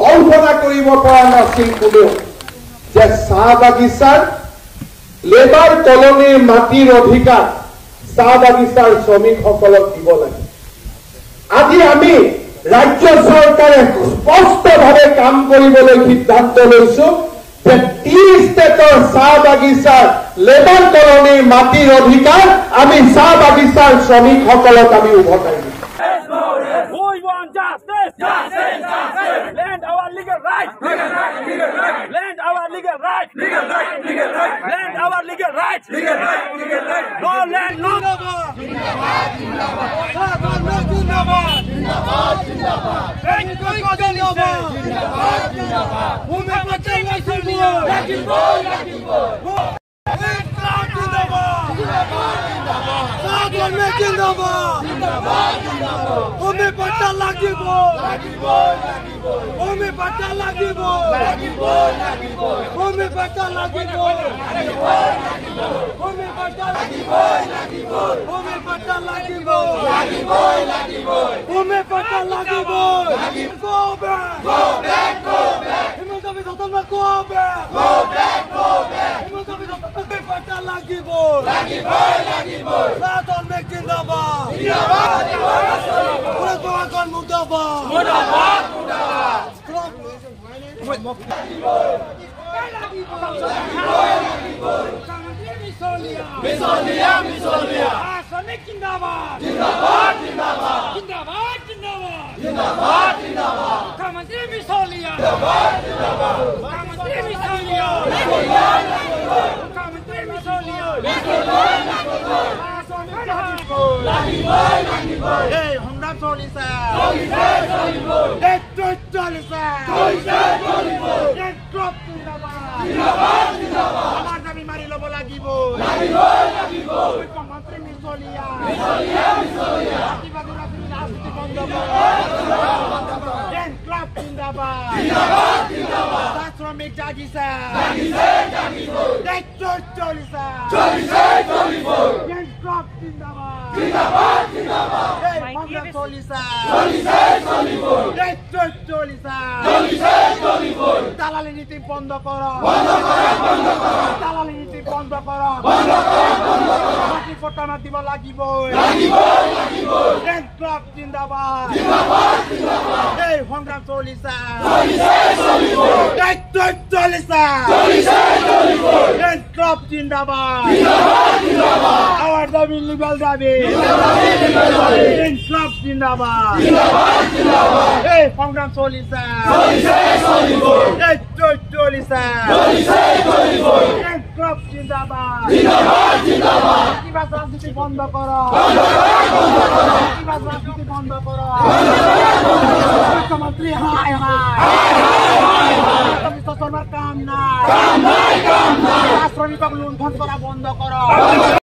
কল্পনা কৰিব পৰা নাছিল কোনেও যে চাহ বাগিচাৰ লেবাৰ কলনীৰ মাটিৰ অধিকাৰ চাহ বাগিচাৰ শ্ৰমিকসকলক দিব লাগে। আজি আমি ৰাজ্য চৰকাৰে স্পষ্টভাৱে কাম কৰিবলৈ সিদ্ধান্ত লৈছো যে টি ষ্টেটৰ চাহ বাগিচাৰ লেবাৰ কলনীৰ মাটিৰ অধিকাৰ আমি চাহ বাগিচাৰ শ্ৰমিকসকলক আমি উভতাই দিম। We want justice. Justice. Justice. Land our legal rights. Legal rights. Legal rights. Land our legal rights. Legal rights. Legal rights. Land our legal rights. Legal rights. Legal rights. No land, no law. Jindabad. Jindabad. Jindabad. Jindabad. Jindabad. Thank you for Jindabad. Jindabad. Jindabad. Who make a change like you? Let it go. Let it go. Jindabad. Jindabad. Jindabad. Jindabad. Ome bata lagibo, lagibo, lagibo. Ome bata lagibo, lagibo, lagibo. Ome bata lagibo, lagibo, lagibo. Ome bata lagibo, lagibo. Ome bata lagibo, lagibo, lagibo. Ome bata lagibo, lagibo. Go back, go back, go back. Himanta bisotama go back, go back, go back. Himanta bisotama bata lagibo, lagibo, lagibo. Saton mek jindabad, jindabad, jindabad. Puras Bawakan Murdabad! Murdabad! Murdabad! Misolia! Misolia! Asami Jindabad! Jindabad! Jindabad! Jindabad! Jindabad! Jindabad! Jindabad! Kamantri Misolia! Jindabad! Jindabad! Kamantri Misolia! Kamantri Misolia! Hey, Honda Solisa! Solisa! Solisa! Let's do Solisa! Solisa! Solisa! Let's drop Jindabad! Jindabad! Jindabad! Amar Nabi Mari Lobo Lagibo! Lagibo! Lagibo! Kamantri Misolia! Misolia! Misolia! Akibadura Sila Asiti Bondabad! Let's drop Jindabad! Jindabad! Jindabad! That's from Big Jagisa! Jagisa! Jagibo! Let's do Solisa! Solisa! Solisa! Let's drop Jindabad! Jindabad! Jindabad! Hey, Honda Solisa! Solisa! Solisa! Let's do Solisa! Solisa! Solisa! Dalali নীতি বন্ধ করো! বন্ধ করো! বন্ধ করো! দালালি নীতি বন্ধ করো! বন্ধ করো! বন্ধ করো! মাটি পট্টানা দিব লাগিব! লাগিব! লাগিব! লেন্ড ক্লাব জিন্দাবাদ! জিন্দাবাদ! জিন্দাবাদ! এই Honda Solisa! Solisa! Solisa! Let's do Solisa! Solisa! Solisa! Land club জিন্দাবাদ! জিন্দাবাদ! জিন্দাবাদ! Our dabi legal dabi! Land club জিন্দাবাদ! জিন্দাবাদ! জিন্দাবাদ! এই Honda Solisa! Solisa! Solisa! Let's do Solisa! Solisa! Solisa! Land club জিন্দাবাদ! জিন্দাবাদ! জিন্দাবাদ! কিবা রাজনীতি বন্ধ করো! বন্ধ করো! বন্ধ করো! কিবা রাজনীতি বন্ধ করো! বন্ধ করো! বন্ধ করো! মুখ্যমন্ত্রী হায় হায়! হায় হায়! তুমি তো তোমার কাম নাই! কাম নাই! কাম নাই! শ্রমিক লুণ্ঠন করা বন্ধ করো!